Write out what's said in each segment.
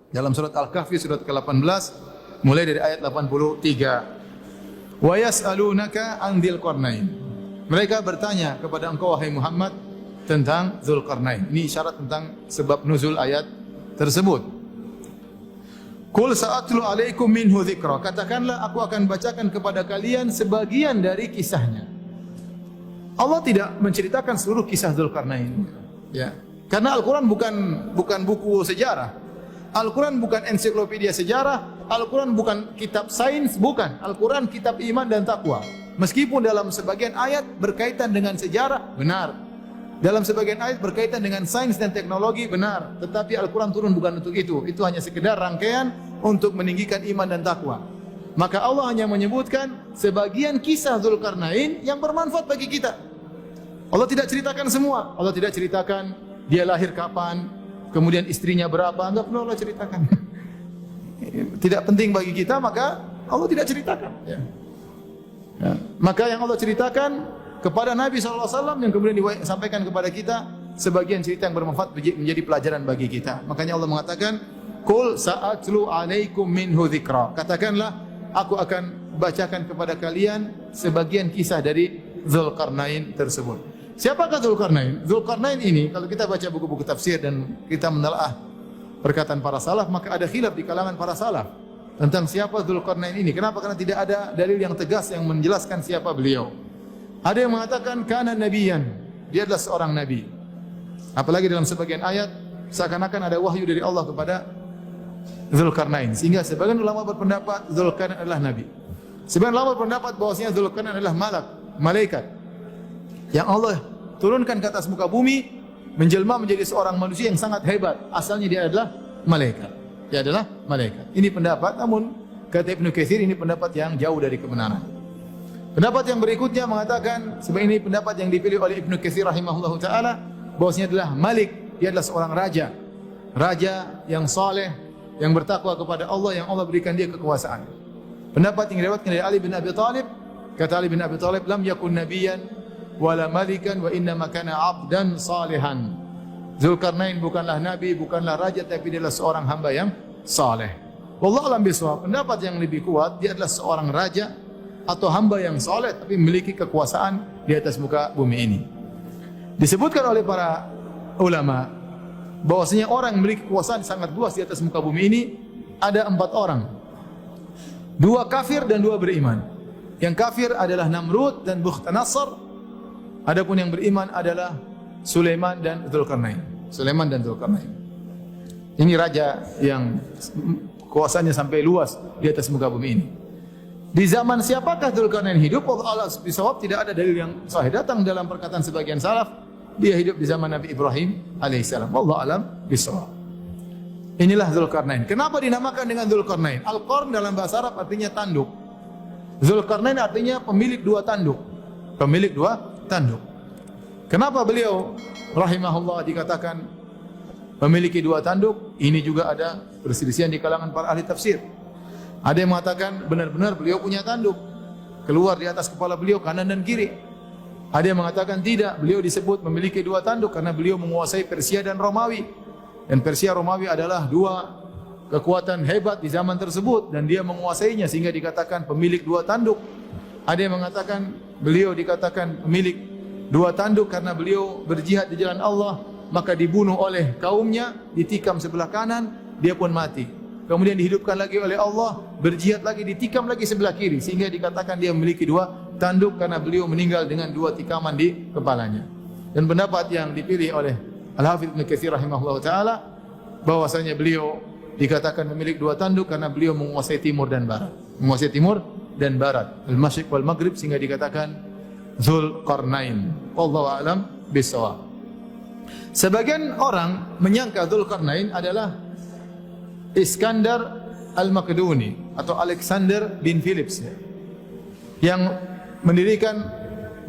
Dalam surat Al-Kahfi surat ke-18 mulai dari ayat 83. Wa yas'alunaka 'an dzil qarnain. Mereka bertanya kepada engkau wahai Muhammad tentang Dzulqarnain. Ini isyarat tentang sebab nuzul ayat tersebut. Qul sa'atlu 'alaikum minhu dzikra. Katakanlah aku akan bacakan kepada kalian sebagian dari kisahnya. Allah tidak menceritakan seluruh kisah Dzulqarnain. Ya. Karena Al-Qur'an bukan buku sejarah. Al-Quran bukan ensiklopedia sejarah, Al-Quran bukan kitab sains, bukan. Al-Quran kitab iman dan takwa. Meskipun dalam sebagian ayat berkaitan dengan sejarah, benar. Dalam sebagian ayat berkaitan dengan sains dan teknologi, benar. Tetapi Al-Quran turun bukan untuk itu. Itu hanya sekedar rangkaian untuk meninggikan iman dan takwa. Maka Allah hanya menyebutkan sebagian kisah Dzulqarnain yang bermanfaat bagi kita. Allah tidak ceritakan semua. Allah tidak ceritakan dia lahir kapan, kemudian istrinya berapa, enggak perlu Allah ceritakan. Tidak penting bagi kita, maka Allah tidak ceritakan. Ya. Ya. Maka yang Allah ceritakan kepada Nabi SAW yang kemudian disampaikan kepada kita sebagian cerita yang bermanfaat menjadi pelajaran bagi kita. Makanya Allah mengatakan, "Qul sa'atlu 'alaikum minhu dzikra." Katakanlah, aku akan bacakan kepada kalian sebagian kisah dari Dzulqarnain tersebut. Siapakah Dzulqarnain? Dzulqarnain ini kalau kita baca buku-buku tafsir dan kita menelaah perkataan para salaf, maka ada khilaf di kalangan para salaf tentang siapa Dzulqarnain ini. Kenapa? Karena tidak ada dalil yang tegas yang menjelaskan siapa beliau. Ada yang mengatakan kana nabiyan, dia adalah seorang nabi. Apalagi dalam sebagian ayat seakan-akan ada wahyu dari Allah kepada Dzulqarnain, sehingga sebagian ulama berpendapat Dzulqarnain adalah nabi. Sebagian ulama berpendapat bahwasanya Dzulqarnain adalah malaikat yang Allah turunkan ke atas muka bumi, menjelma menjadi seorang manusia yang sangat hebat. Asalnya dia adalah malaikat. Dia adalah malaikat. Ini pendapat, namun kata Ibnu Katsir ini pendapat yang jauh dari kebenaran. Pendapat yang berikutnya mengatakan, sebenarnya ini pendapat yang dipilih oleh Ibnu Katsir rahimahullahu taala, bahwasanya adalah Malik, dia adalah seorang raja. Raja yang saleh, yang bertakwa kepada Allah, yang Allah berikan dia kekuasaan. Pendapat yang diriwayatkan dari Ali bin Abi Thalib, kata Ali bin Abi Thalib, lam yakun nabiyyan wala malikan wa inna makana 'abdan salihan. Dzulqarnain bukanlah nabi, bukanlah raja, tapi dia adalah seorang hamba yang saleh. Wallahu a'lam bishawab. Pendapat yang lebih kuat, dia adalah seorang raja atau hamba yang saleh tapi memiliki kekuasaan di atas muka bumi ini. Disebutkan oleh para ulama bahwasanya orang yang memiliki kekuasaan sangat luas di atas muka bumi ini ada 4 orang. 2 kafir dan 2 beriman. Yang kafir adalah Namrud dan Bukhtanasar. Adapun yang beriman adalah Sulaiman dan Dzulqarnain. Sulaiman dan Dzulqarnain. Ini raja yang kuasanya sampai luas di atas muka bumi ini. Di zaman siapakah Dzulqarnain hidup? Allah bisawab, tidak ada dalil yang sahih. Datang dalam perkataan sebagian salaf, dia hidup di zaman Nabi Ibrahim alaihissalam. Wallahu alam bisawab. Inilah Dzulqarnain. Kenapa dinamakan dengan Dzulqarnain? Al-Qarn dalam bahasa Arab artinya tanduk. Dzulqarnain artinya pemilik 2 tanduk. Pemilik 2 tanduk. Kenapa beliau rahimahullah dikatakan memiliki 2 tanduk? Ini juga ada perselisihan di kalangan para ahli tafsir. Ada yang mengatakan benar-benar beliau punya tanduk, keluar di atas kepala beliau kanan dan kiri. Ada yang mengatakan tidak, beliau disebut memiliki 2 tanduk karena beliau menguasai Persia dan Romawi. Dan Persia Romawi adalah 2 kekuatan hebat di zaman tersebut dan dia menguasainya sehingga dikatakan pemilik 2 tanduk. Ada yang mengatakan beliau dikatakan pemilik 2 tanduk karena beliau berjihad di jalan Allah, maka dibunuh oleh kaumnya, ditikam sebelah kanan, dia pun mati. Kemudian dihidupkan lagi oleh Allah, berjihad lagi, ditikam lagi sebelah kiri, sehingga dikatakan dia memiliki 2 tanduk karena beliau meninggal dengan 2 tikaman di kepalanya. Dan pendapat yang dipilih oleh Al-Hafidz Ibnu Katsir rahimahullah taala bahwasanya beliau dikatakan memiliki 2 tanduk karena beliau menguasai timur dan barat. Menguasai timur dan barat, al-masyriq wal maghrib, sehingga dikatakan Dzulqarnain. Wallahu a'lam bishawab. Sebagian orang menyangka Dzulqarnain adalah Iskandar Al-Makedoni atau Alexander bin Philips yang mendirikan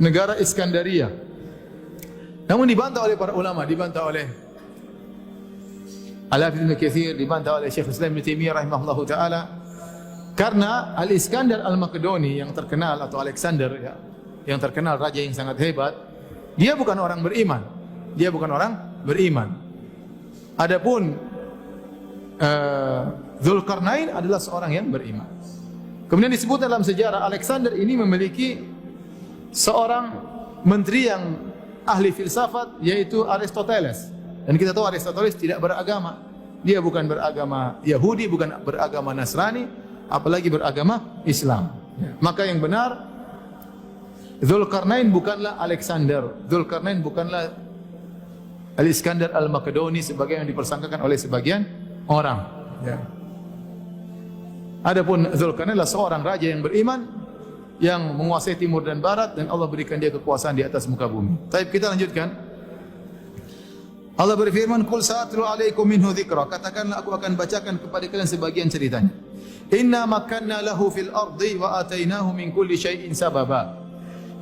negara Iskandaria. Namun dibantah oleh para ulama, dibantah oleh Al-Hafidz Ibnu Katsir, dibantah oleh Syekh Islam Ibnu Taimiyah rahimahullahu taala. Karena Al-Iskandar Al-Makedoni yang terkenal atau Alexander ya, yang terkenal raja yang sangat hebat, dia bukan orang beriman. Dia bukan orang beriman. Adapun Dzulkarnain adalah seorang yang beriman. Kemudian disebut dalam sejarah Alexander ini memiliki seorang menteri yang ahli filsafat, yaitu Aristoteles. Dan kita tahu Aristoteles tidak beragama. Dia bukan beragama Yahudi, bukan beragama Nasrani, apalagi beragama Islam. Maka yang benar, Dzulkarnain bukanlah Alexander. Dzulkarnain bukanlah Al-Iskandar Al-Makedoni sebagai yang dipersangkakan oleh sebagian orang. Ya. Adapun Dzulkarnain adalah seorang raja yang beriman, yang menguasai timur dan barat, dan Allah berikan dia kekuasaan di atas muka bumi. Baik, kita lanjutkan. Allah berfirman, "Qul sa'atlu 'alaikum minhu dzikra." Katakanlah, aku akan bacakan kepada kalian sebagian ceritanya. "Inna makkanna lahu fil ardi wa atainahu min kulli syai'in sababa."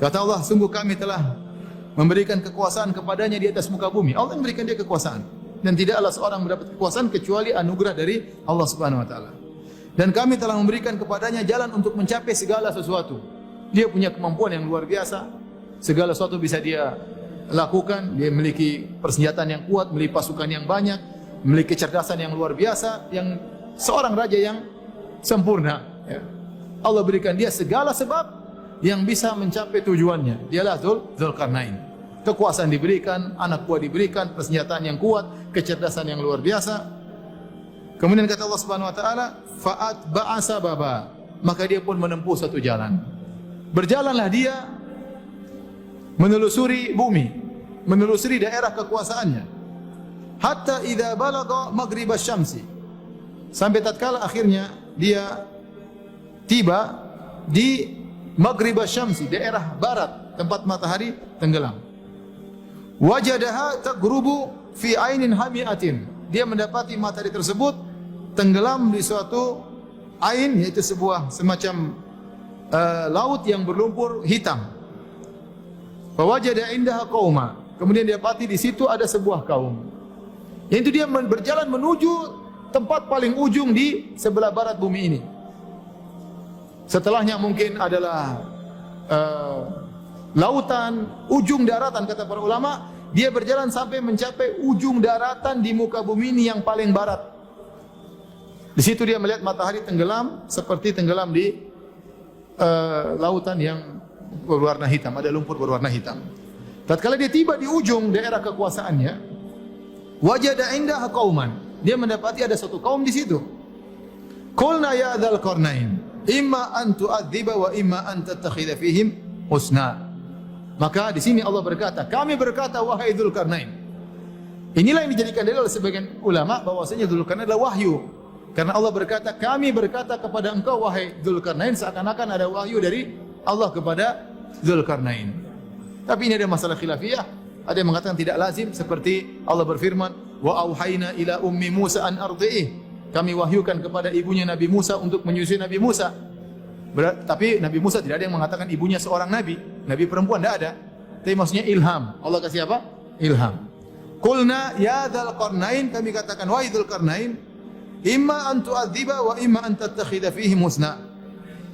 Kata Allah, sungguh kami telah memberikan kekuasaan kepadanya di atas muka bumi. Allah memberikan dia kekuasaan, dan tidaklah seorang mendapat kekuasaan kecuali anugerah dari Allah Subhanahu wa taala. Dan kami telah memberikan kepadanya jalan untuk mencapai segala sesuatu. Dia punya kemampuan yang luar biasa. Segala sesuatu bisa dia lakukan. Dia memiliki persenjataan yang kuat, memiliki pasukan yang banyak, memiliki kecerdasan yang luar biasa, yang seorang raja yang sempurna. Ya. Allah berikan dia segala sebab yang bisa mencapai tujuannya. Dialah Dzulkarnain. Kekuasaan diberikan, anak buah diberikan, persenjataan yang kuat, kecerdasan yang luar biasa. Kemudian kata Allah Subhanahu wa taala, "Fa'at ba'asa baba." Maka dia pun menempuh satu jalan. Berjalanlah dia menelusuri bumi, menelusuri daerah kekuasaannya. Hatta idza balagha maghrib asy-syamsi. Sampai tatkala akhirnya dia tiba di maghrib asy-syamsi, daerah barat, tempat matahari tenggelam. Wajadaha taghrubu fi ainin hamiatin. Dia mendapati matahari tersebut tenggelam di suatu ain, yaitu sebuah semacam laut yang berlumpur hitam. Wajada indaha qauma. Kemudian dia dapati di situ ada sebuah kaum. Yaitu dia berjalan menuju tempat paling ujung di sebelah barat bumi ini. Setelahnya mungkin adalah lautan, ujung daratan kata para ulama. Dia berjalan sampai mencapai ujung daratan di muka bumi ini yang paling barat. Di situ dia melihat matahari tenggelam seperti tenggelam di lautan yang berwarna hitam, ada lumpur berwarna hitam. Tatkala dia tiba di ujung daerah kekuasaannya, wajada indaha qauman. Dia mendapati ada satu kaum di situ. Qulna ya Dzulkarnain, imma an tu'adziba wa imma an tattakhidha fihim husna. Maka di sini Allah berkata, kami berkata wahai Dzulkarnain. Inilah yang dijadikan dalil oleh sebagian ulama bahwasanya Dzulkarnain adalah wahyu. Karena Allah berkata, kami berkata kepada engkau wahai Dzulkarnain, seakan-akan ada wahyu dari Allah kepada Dzulkarnain. Tapi ini ada masalah khilafiyah. Ada yang mengatakan tidak lazim, seperti Allah berfirman, wa auhayna ila ummi Musa an ardi'ih. Kami wahyukan kepada ibunya Nabi Musa untuk menyusui Nabi Musa. Tapi Nabi Musa tidak ada yang mengatakan ibunya seorang nabi. Nabi perempuan tidak ada. Tapi maksudnya ilham. Allah kasih apa? Ilham. Qulna ya Dzulkarnain, kami katakan wahai Dzulkarnain, imma an tu'adziba wa imma an tattakhidha fihim husna.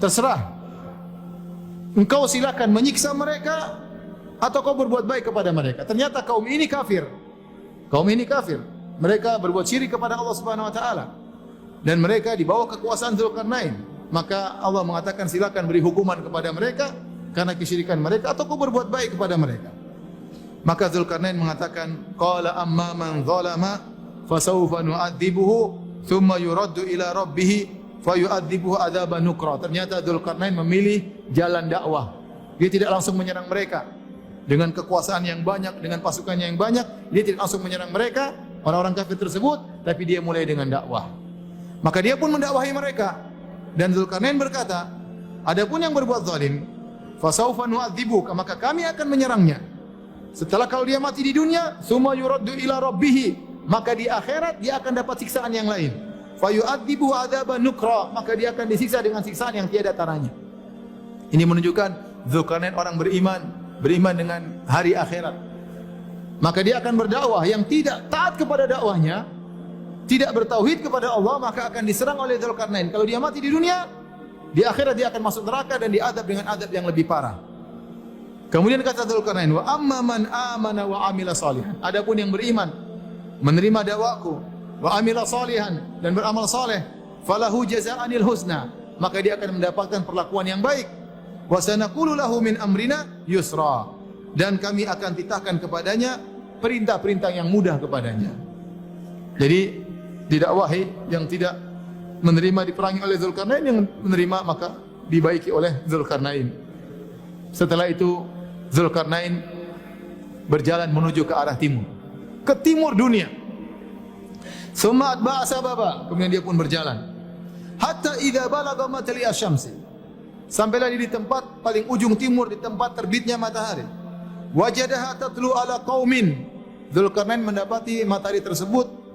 Terserah. Engkau silakan menyiksa mereka atau kau berbuat baik kepada mereka. Ternyata kaum ini kafir. Kaum ini kafir. Mereka berbuat syirik kepada Allah Subhanahu wa taala. Dan mereka di bawah kekuasaan Dzulkarnain. Maka Allah mengatakan silakan beri hukuman kepada mereka karena kesyirikan mereka atau kau berbuat baik kepada mereka. Maka Dzulkarnain mengatakan, qala amma man zalama fasawfa nu'adzibuhu thumma yuraddu ila rabbih fayu'adzibuhu adzaban nukra. Ternyata Dzulkarnain memilih jalan dakwah. Dia tidak langsung menyerang mereka dengan kekuasaan yang banyak, dengan pasukannya yang banyak. Dia tidak langsung menyerang mereka, orang-orang kafir tersebut, tapi dia mulai dengan dakwah. Maka dia pun mendakwahi mereka. Dan Dzulkarnain berkata, adapun yang berbuat zalim, fasaufa nu'adzibuka, maka kami akan menyerangnya. Setelah kalau dia mati di dunia, summa yuraddu ila rabbih, maka di akhirat dia akan dapat siksaan yang lain. Fayu'adzibuhu adzaban nukra, maka dia akan disiksa dengan siksaan yang tiada taranya. Ini menunjukkan Dzulkarnain orang beriman, beriman dengan hari akhirat. Maka dia akan berdakwah, yang tidak taat kepada dakwahnya, tidak bertauhid kepada Allah, maka akan diserang oleh Dzulkarnain. Kalau dia mati di dunia, di akhirat dia akan masuk neraka dan diadab dengan adab yang lebih parah. Kemudian kata Dzulkarnain, wa amma man amana wa amila salihan. Adapun yang beriman, menerima dakwaku, wa amila salihan, dan beramal saleh, falahu jazaa'anil husna, maka dia akan mendapatkan perlakuan yang baik. Wa sanaqulu lahu min amrina yusra, dan kami akan titahkan kepadanya perintah-perintah yang mudah kepadanya. Jadi didakwahi yang tidak menerima diperangi oleh Dzulkarnain, yang menerima maka dibaiki oleh Dzulkarnain. Setelah itu Dzulkarnain berjalan menuju ke arah timur, ke timur dunia. Summa atba'a sababa, kemudian dia pun berjalan. Hatta idza balagha matli asy-syamsi, sampailah dia di tempat paling ujung timur, di tempat terbitnya matahari. Wajadaha tatlu ala qaumin, Dzulkarnain mendapati matahari tersebut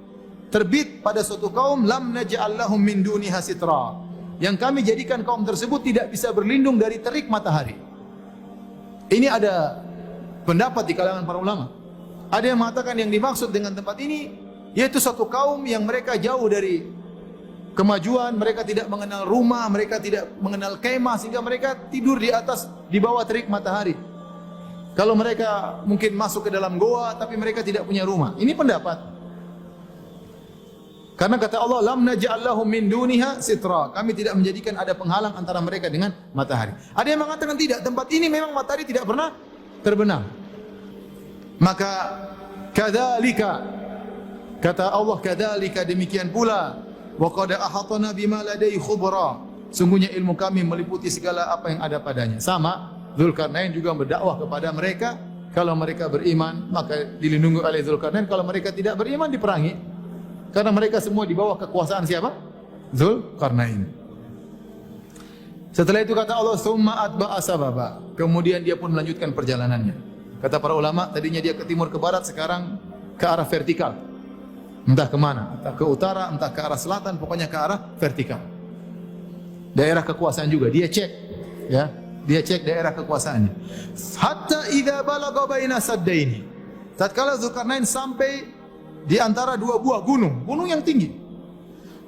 terbit pada suatu kaum, lam naj'al lahum min duniha sitra, yang kami jadikan kaum tersebut tidak bisa berlindung dari terik matahari. Ini ada pendapat di kalangan para ulama. Ada yang mengatakan yang dimaksud dengan tempat ini yaitu satu kaum yang mereka jauh dari kemajuan, mereka tidak mengenal rumah, mereka tidak mengenal kemah, sehingga mereka tidur di atas, di bawah terik matahari. Kalau mereka mungkin masuk ke dalam goa, tapi mereka tidak punya rumah. Ini pendapat. Karena kata Allah, lam naj'al lahum min duniha sitra, kami tidak menjadikan ada penghalang antara mereka dengan matahari. Ada yang mengatakan tidak, tempat ini memang matahari tidak pernah terbenam. Maka kadzalika, kata Allah, kadzalika, demikian pula, wa qad ahatna bima ladai khubra, sungguhnya ilmu kami meliputi segala apa yang ada padanya. Sama, Dzulkarnain juga berdakwah kepada mereka, kalau mereka beriman maka dilindungi oleh Dzulkarnain, kalau mereka tidak beriman diperangi. Karena mereka semua di bawah kekuasaan siapa? Dzulkarnain. Setelah itu kata Allah, summa atba'a sababa, kemudian dia pun melanjutkan perjalanannya. Kata para ulama, tadinya dia ke timur ke barat, sekarang ke arah vertikal. Entah kemana, entah ke utara, entah ke arah selatan, pokoknya ke arah vertikal. Daerah kekuasaan juga dia cek, ya, dia cek daerah kekuasaannya. Hatta idza balagha baina saddaini, tatkala Dzulkarnain sampai di antara dua buah gunung, gunung yang tinggi.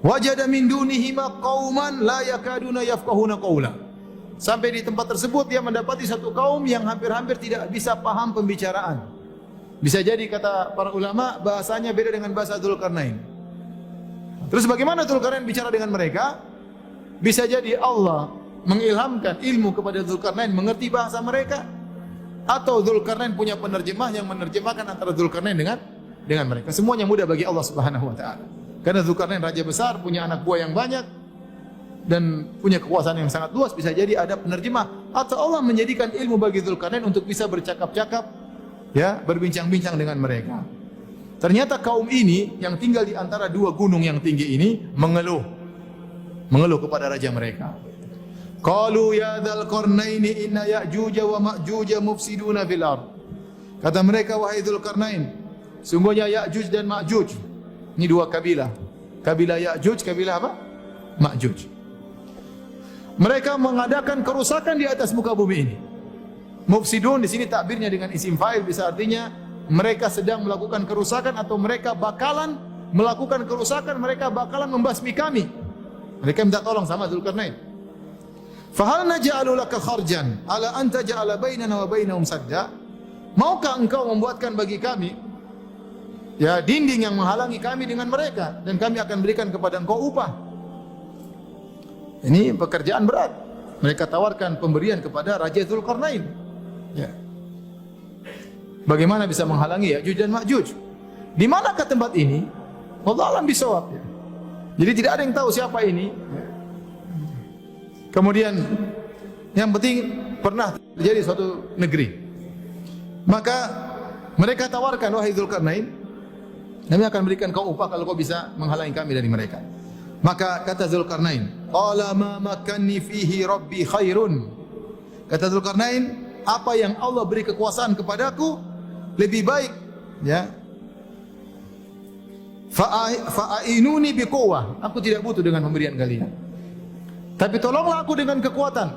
Wajada min dunihima qauman la yakaduna yafqahuna qawla, sampai di tempat tersebut dia mendapati satu kaum yang hampir-hampir tidak bisa paham pembicaraan. Bisa jadi kata para ulama bahasanya beda dengan bahasa Dzulkarnain. Terus bagaimana Dzulkarnain bicara dengan mereka? Bisa jadi Allah mengilhamkan ilmu kepada Dzulkarnain mengerti bahasa mereka, atau Dzulkarnain punya penerjemah yang menerjemahkan antara Dzulkarnain dengan mereka. Semuanya mudah bagi Allah Subhanahu wa taala. Karena Dzulkarnain raja besar, punya anak buah yang banyak dan punya kekuasaan yang sangat luas, bisa jadi ada penerjemah, atau Allah menjadikan ilmu bagi Dzulkarnain untuk bisa bercakap-cakap, ya, berbincang-bincang dengan mereka. Ternyata kaum ini yang tinggal di antara dua gunung yang tinggi ini mengeluh kepada raja mereka. Qalu ya Dzulkarnaini inna Ya'juj wa Ma'juj mufsiduna fil ard. Kata mereka, wahai Dzulkarnain, sungguhnya Ya'juj dan Ma'juj, ini dua kabilah. Kabilah Ya'juj, kabilah apa? Ma'juj. Mereka mengadakan kerusakan di atas muka bumi ini. Mufsidun di sini takbirnya dengan isim fa'il, bisa artinya mereka sedang melakukan kerusakan, atau mereka bakalan melakukan kerusakan, mereka bakalan membasmi kami. Mereka minta tolong sama Dzulkarnain. Fa hal naj'alu laka kharjan ala an taj'ala bainana wa bainahum sadda? Maukah engkau membuatkan bagi kami, ya, dinding yang menghalangi kami dengan mereka, dan kami akan berikan kepada engkau upah. Ini pekerjaan berat. Mereka tawarkan pemberian kepada Raja Dzulkarnain. Ya. Bagaimana bisa menghalangi Ya'juj dan Ma'juj? Di manakah tempat ini? Wallahu a'lam bishawab. Ya. Jadi tidak ada yang tahu siapa ini. Ya. Kemudian yang penting pernah terjadi suatu negeri. Maka mereka tawarkan, wahai Dzulkarnain, kami akan berikan kau upah kalau kau bisa menghalangi kami dari mereka. Maka kata Dzulkarnain, qala ma makanni fihi rabbi khairun. Kata Dzulkarnain, apa yang Allah beri kekuasaan kepadaku lebih baik, ya. Fa'ainuni biquwwah, aku tidak butuh dengan pemberian kalian, tapi tolonglah aku dengan kekuatan.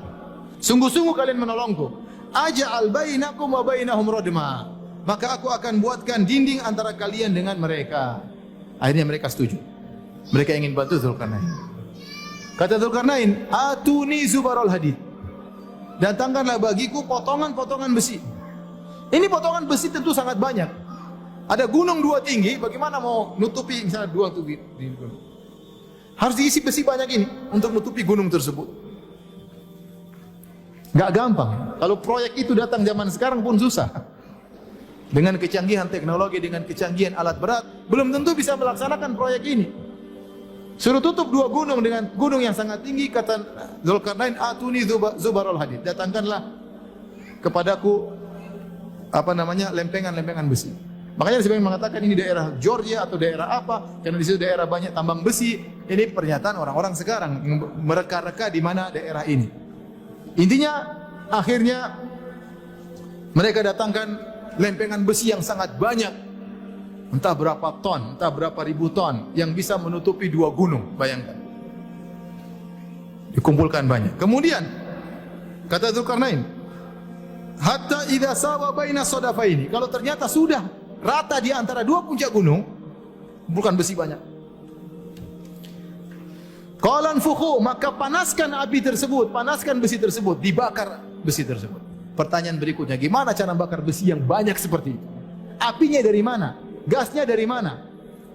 Sungguh-sungguh kalian menolongku. Aja'al bainakum wa bainahum radma, maka aku akan buatkan dinding antara kalian dengan mereka. Akhirnya mereka setuju. Mereka ingin bantu Dzulkarnain. Kata Dzulkarnain, atuni zubarul hadid, datangkanlah bagiku potongan-potongan besi. Ini potongan besi tentu sangat banyak. Ada gunung dua tinggi, bagaimana mau nutupi misalnya dua tuh di gunung? Harus diisi besi banyak ini untuk nutupi gunung tersebut. Gak gampang. Kalau proyek itu datang zaman sekarang pun susah. Dengan kecanggihan teknologi, dengan kecanggihan alat berat, belum tentu bisa melaksanakan proyek ini. Suruh tutup dua gunung dengan gunung yang sangat tinggi, kata Dzulkarnain, atuni zubarul hadid. Datangkanlah kepadaku lempengan-lempengan besi. Makanya sebagian mengatakan ini daerah Georgia atau daerah apa, karena di situ daerah banyak tambang besi. Ini pernyataan orang-orang sekarang mereka-reka di mana daerah ini. Intinya akhirnya mereka datangkan lempengan besi yang sangat banyak. Entah berapa ton, entah berapa ribu ton yang bisa menutupi dua gunung, bayangkan. Dikumpulkan banyak. Kemudian kata Dzulkarnain, hatta idza sawa baina sadafaini. Kalau ternyata sudah rata di antara dua puncak gunung, bukan besi banyak. Qalan fukhu, maka panaskan api tersebut, panaskan besi tersebut, dibakar besi tersebut. Pertanyaan berikutnya, gimana cara bakar besi yang banyak seperti itu? Apinya dari mana? Gasnya dari mana?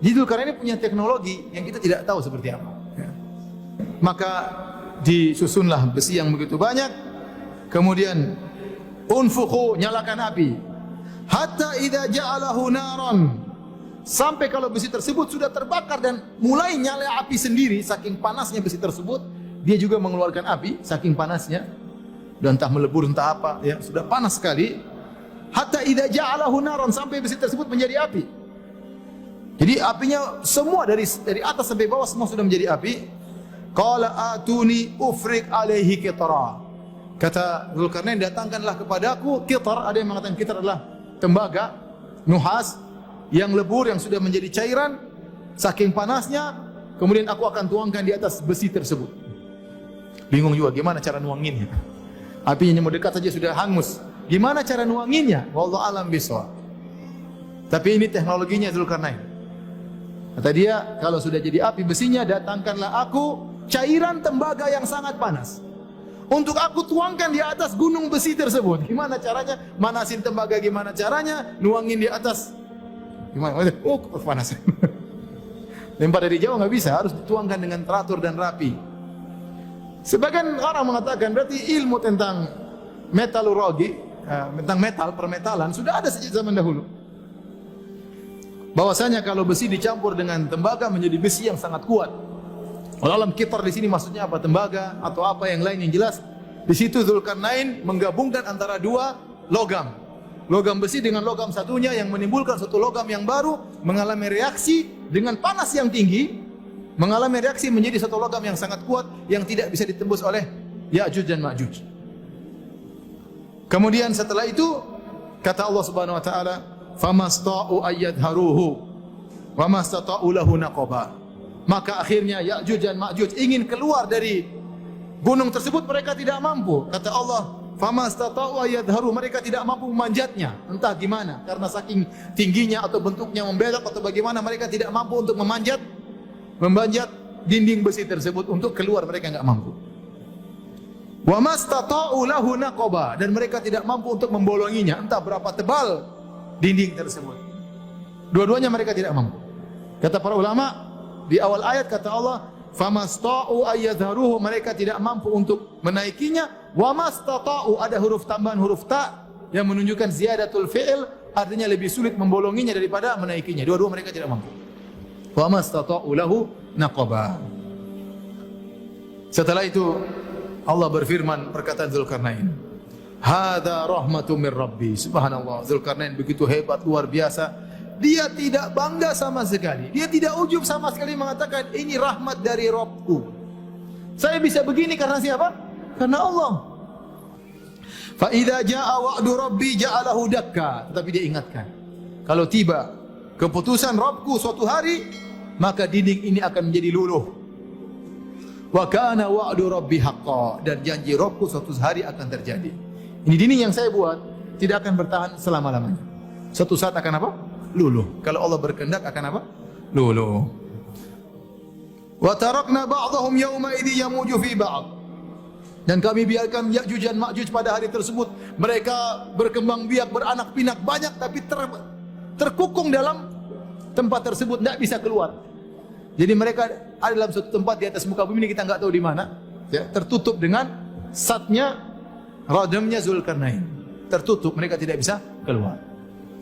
Jadi Dzulkarnain ini punya teknologi yang kita tidak tahu seperti apa. Maka disusunlah besi yang begitu banyak, kemudian unfukhu, nyalakan api. Hatta idza ja'alahu naran, sampai kalau besi tersebut sudah terbakar dan mulai nyala api sendiri, saking panasnya besi tersebut, dia juga mengeluarkan api saking panasnya, dan entah melebur entah apa, ya sudah panas sekali. Hatta idza ja'alahu naran, sampai besi tersebut menjadi api. Jadi apinya semua dari atas sampai bawah semua sudah menjadi api. Qala atuni ufrik alaihi qitra. Kata Dzulkarnain, datangkanlah kepadaku qitar. Ada yang mengatakan qitar adalah tembaga, nuhas yang lebur, yang sudah menjadi cairan, saking panasnya, kemudian aku akan tuangkan di atas besi tersebut. Bingung juga gimana cara nuanginnya. Apinya mau dekat saja sudah hangus. Gimana cara nuanginnya? Wallahu alam bisawab. Tapi ini teknologinya Dzulkarnain. Kata dia, kalau sudah jadi api besinya, datangkanlah aku cairan tembaga yang sangat panas. Untuk aku tuangkan di atas gunung besi tersebut. Gimana caranya? Manasin tembaga gimana caranya? Nuangin di atas. Gimana? Oh, panas. Lempar dari jauh nggak bisa, harus dituangkan dengan teratur dan rapi. Sebagian orang mengatakan berarti ilmu tentang metalurgi, tentang metal, permetalan sudah ada sejak zaman dahulu. Bahwasanya kalau besi dicampur dengan tembaga menjadi besi yang sangat kuat. Alam qitar di sini maksudnya apa? Tembaga atau apa yang lain yang jelas. Di situ Dzulkarnain menggabungkan antara dua logam. Logam besi dengan logam satunya yang menimbulkan satu logam yang baru mengalami reaksi dengan panas yang tinggi, mengalami reaksi menjadi satu logam yang sangat kuat yang tidak bisa ditembus oleh Ya'juj dan Ma'juj. Kemudian setelah itu kata Allah Subhanahu wa taala, famasta'u ayyadharuhu wa mastata'u lahu naqaba. Maka akhirnya Ya'juj dan Ma'juj ingin keluar dari gunung tersebut, mereka tidak mampu. Kata Allah, famastata'u ayyadharu, mereka tidak mampu memanjatnya. Entah gimana, karena saking tingginya atau bentuknya membelok atau bagaimana, mereka tidak mampu untuk memanjat dinding besi tersebut. Untuk keluar mereka enggak mampu. Wa mastata'u lahu naqaba, dan mereka tidak mampu untuk membolonginya, entah berapa tebal dinding tersebut. Dua-duanya mereka tidak mampu. Kata para ulama, di awal ayat kata Allah, famasta'u ayyadharuhu, mereka tidak mampu untuk menaikinya. Wa mastata'u, ada huruf tambahan huruf ta yang menunjukkan ziyadatul fi'il, artinya lebih sulit membolonginya daripada menaikinya. Dua-dua mereka tidak mampu. Wa mastata'u lahu naqaba. Setelah itu Allah berfirman, perkataan Dzulkarnain, hadza rahmatun mir rabbi. Subhanallah, Dzulkarnain begitu hebat, luar biasa. Dia tidak bangga sama sekali, dia tidak ujub sama sekali, mengatakan ini rahmat dari Rabbku. Saya bisa begini karena siapa? Karena Allah. Fa idza jaa wa'du rabbi ja'alahu dakka. Tetapi dia ingatkan, kalau tiba keputusan Rabbku suatu hari, maka dinding ini akan menjadi luluh. Wa kana wa'du rabbi haqqan, dan janji Rabbku suatu hari akan terjadi. Ini dinding yang saya buat tidak akan bertahan selama-lamanya. Suatu saat akan apa? Luluh. Kalau Allah berkehendak akan apa? Luluh. Wa tarakna ba'dahum yawma idzi yamuju fi ba'd. Dan kami biarkan Ya'juj dan Ma'juj pada hari tersebut mereka berkembang biak, beranak pinak banyak, tapi terkukung dalam tempat tersebut, tidak bisa keluar. Jadi mereka ada dalam suatu tempat di atas muka bumi ini, kita nggak tahu di mana, ya, tertutup dengan satnya, radamnya Zulkarnain, tertutup, mereka tidak bisa keluar.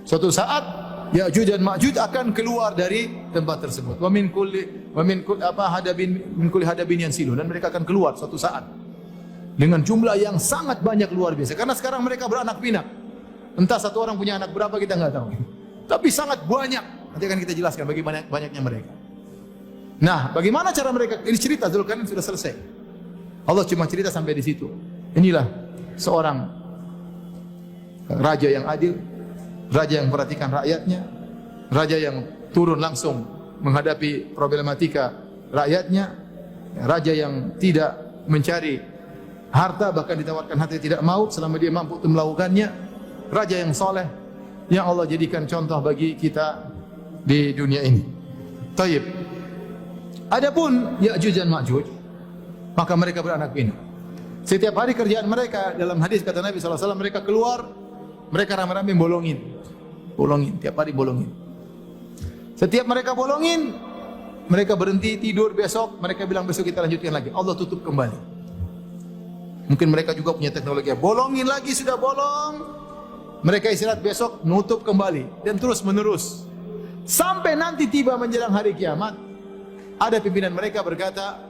Suatu saat Ya'juj dan Ma'juj akan keluar dari tempat tersebut. Wa min kulli hadabin yansilun, dan mereka akan keluar suatu saat dengan jumlah yang sangat banyak, luar biasa. Karena sekarang mereka beranak pinak. Entah satu orang punya anak berapa kita nggak tahu. Tapi sangat banyak. Nanti akan kita jelaskan bagi banyaknya mereka. Nah, bagaimana cara mereka? Ini cerita Zulkarnain sudah selesai. Allah cuma cerita sampai di situ. Inilah seorang raja yang adil, raja yang memperhatikan rakyatnya, raja yang turun langsung menghadapi problematika rakyatnya, raja yang tidak mencari harta, bahkan ditawarkan harta tidak mau selama dia mampu untuk melakukannya, raja yang soleh yang Allah jadikan contoh bagi kita di dunia ini. Taib. Adapun Ya'juj dan Ma'juj, maka mereka beranak pinak. Setiap hari kerjaan mereka, dalam hadis kata Nabi SAW, mereka keluar, mereka rame-rame bolongin, tiap hari bolongin. Setiap mereka bolongin, mereka berhenti tidur, besok mereka bilang besok kita lanjutkan lagi. Allah tutup kembali. Mungkin mereka juga punya teknologi. Bolongin lagi, sudah bolong, mereka istirahat, besok nutup kembali, dan terus menerus sampai nanti tiba menjelang hari kiamat. Ada pimpinan mereka berkata,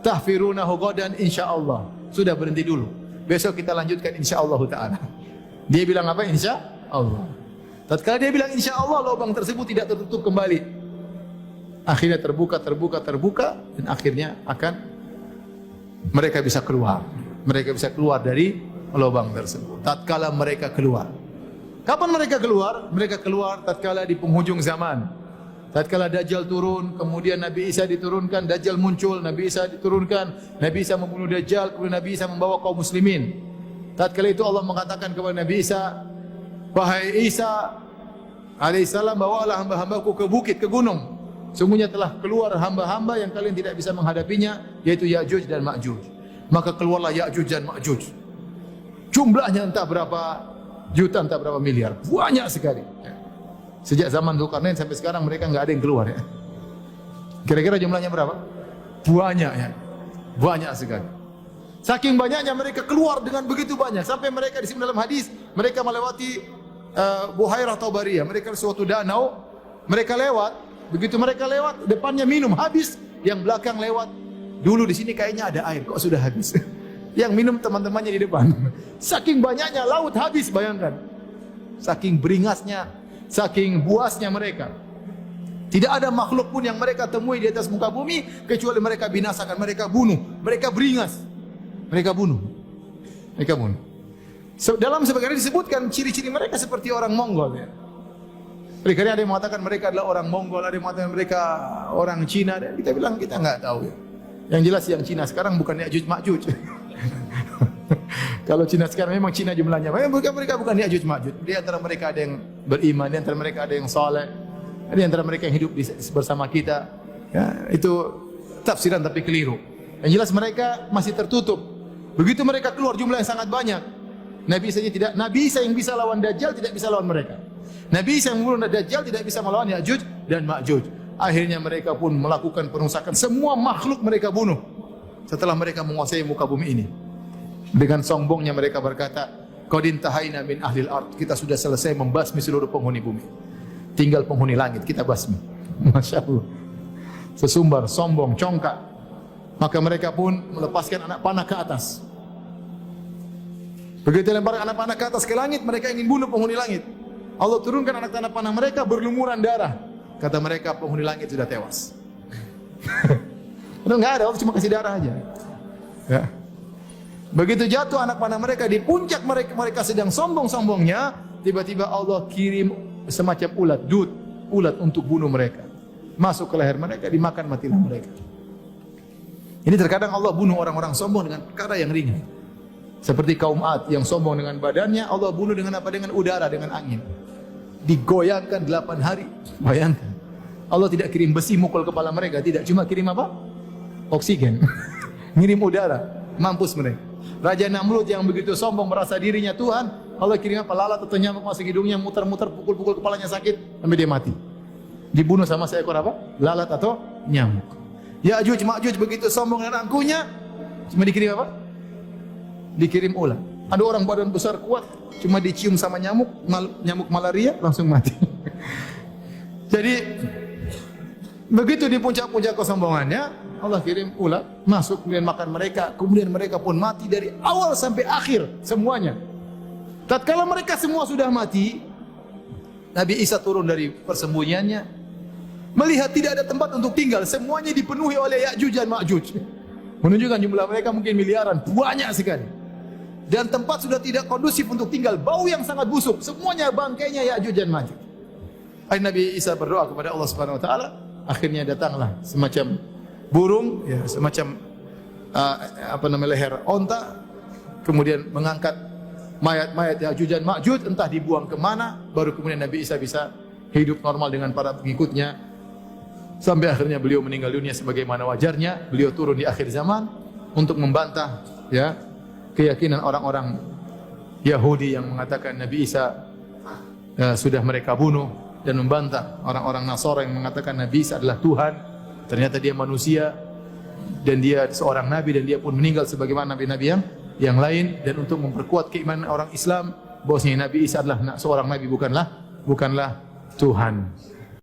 tahfirunahu ghadan insyaallah. Sudah, berhenti dulu, besok kita lanjutkan insyaallah taala. Dia bilang apa? Insyaallah. Tatkala dia bilang insyaallah, lubang tersebut tidak tertutup kembali. Akhirnya terbuka, dan akhirnya akan mereka bisa keluar. Mereka bisa keluar dari lubang tersebut. Tatkala mereka keluar. Kapan mereka keluar? Mereka keluar tatkala di penghujung zaman. Tatkala Dajjal turun, kemudian Nabi Isa diturunkan, Dajjal muncul, Nabi Isa diturunkan, Nabi Isa membunuh Dajjal, kemudian Nabi Isa membawa kaum muslimin. Tatkala itu Allah mengatakan kepada Nabi Isa, wahai Isa alaihissalam, bawalah hamba-hambaku ke bukit, ke gunung. Sungguhnya telah keluar hamba-hamba yang kalian tidak bisa menghadapinya, yaitu Ya'juj dan Ma'juj. Maka keluarlah Ya'juj dan Ma'juj. Jumlahnya entah berapa juta, entah berapa miliar, banyak sekali. Sejak zaman Zulkarnain sampai sekarang mereka nggak ada yang keluar, ya. Kira-kira jumlahnya berapa? Banyak, ya. Banyak sekali. Saking banyaknya mereka keluar dengan begitu banyak, sampai mereka di sini dalam hadis mereka melewati Buhairah Tabariyah. Mereka suatu danau, mereka lewat. Begitu mereka lewat, depannya minum habis, yang belakang lewat. Dulu di sini kayaknya ada air, kok sudah habis. Yang minum teman-temannya di depan. Saking banyaknya laut habis, bayangkan. Saking beringasnya, saking buasnya mereka. Tidak ada makhluk pun yang mereka temui di atas muka bumi kecuali mereka binasakan, mereka bunuh, mereka beringas, mereka bunuh. Dalam sebagian disebutkan ciri-ciri mereka seperti orang Mongol, ya. Mereka ada yang mengatakan mereka adalah orang Mongol, ada yang mengatakan mereka orang Cina, dan kita bilang kita nggak tahu, ya. Yang jelas yang Cina sekarang bukan Ya'juj Ma'juj. Kalau Cina sekarang memang Cina jumlahnya, mereka bukan Ya'juj Ma'juj. Di antara mereka ada yang beriman, di antara mereka ada yang saleh, di antara mereka yang hidup bersama kita. Ya, itu tafsiran tapi keliru. Yang jelas mereka masih tertutup. Begitu mereka keluar jumlah yang sangat banyak. Nabi Isa yang bisa lawan Dajjal tidak bisa lawan mereka. Nabi Isa yang membunuh Dajjal tidak bisa melawan Ya'juj dan Ma'juj. Akhirnya mereka pun melakukan perusakan, semua makhluk mereka bunuh setelah mereka menguasai muka bumi ini. Dengan sombongnya mereka berkata, qad intahaina min ahlil ard, kita sudah selesai membasmi seluruh penghuni bumi, tinggal penghuni langit kita basmi. Masya Allah, sesumbar, sombong, congkak. Maka mereka pun melepaskan anak panah ke atas. Begitu lempar anak panah ke atas ke langit, mereka ingin bunuh penghuni langit. Allah turunkan anak panah mereka, berlumuran darah. Kata mereka, penghuni langit sudah tewas. Itu nggak ada, Allah cuma kasih darah aja. Ya. Begitu jatuh anak panah mereka di puncak mereka sedang sombong-sombongnya, tiba-tiba Allah kirim semacam ulat untuk bunuh mereka. Masuk ke leher mereka, dimakan, matilah mereka. Ini terkadang Allah bunuh orang-orang sombong dengan perkara yang ringan. Seperti kaum Ad yang sombong dengan badannya, Allah bunuh dengan apa? Dengan udara, dengan angin. Digoyangkan 8 hari. Bayangkan. Allah tidak kirim besi mukul kepala mereka, tidak, cuma kirim apa? Oksigen. Ngirim udara, mampus mereka. Raja Namrud yang begitu sombong merasa dirinya Tuhan, Allah kirim apa? Lalat atau nyamuk masuk hidungnya, muter-muter, pukul-pukul kepalanya sakit sampai dia mati. Dibunuh sama seekor apa? Lalat atau nyamuk. Ya'juj Ma'juj begitu sombong dan angkuhnya, cuma dikirim apa? Dikirim ular. Ada orang badan besar kuat, cuma dicium sama nyamuk, nyamuk malaria langsung mati. Jadi begitu di puncak-puncak kesombongannya, Allah kirim ular masuk kemudian makan mereka, kemudian mereka pun mati dari awal sampai akhir semuanya. Tatkala mereka semua sudah mati, Nabi Isa turun dari persembunyiannya, melihat tidak ada tempat untuk tinggal, semuanya dipenuhi oleh Ya'juj dan Ma'juj. Menunjukkan jumlah mereka mungkin miliaran, banyak sekali. Dan tempat sudah tidak kondusif untuk tinggal, bau yang sangat busuk, semuanya bangkainya Ya'juj dan Ma'juj. Akhirnya Nabi Isa berdoa kepada Allah Subhanahu wa taala, akhirnya datanglah semacam burung, ya, semacam leher onta, kemudian mengangkat mayat-mayat Ya'juj dan Ma'juj, entah dibuang kemana, baru kemudian Nabi Isa bisa hidup normal dengan para pengikutnya, sampai akhirnya beliau meninggal dunia sebagaimana wajarnya. Beliau turun di akhir zaman untuk membantah, ya, keyakinan orang-orang Yahudi yang mengatakan Nabi Isa sudah mereka bunuh, dan membantah orang-orang Nasara yang mengatakan Nabi Isa adalah Tuhan. Ternyata dia manusia dan dia seorang nabi, dan dia pun meninggal sebagaimana nabi-nabi yang lain. Dan untuk memperkuat keimanan orang Islam bahwasanya Nabi Isa adalah seorang nabi, bukanlah Tuhan.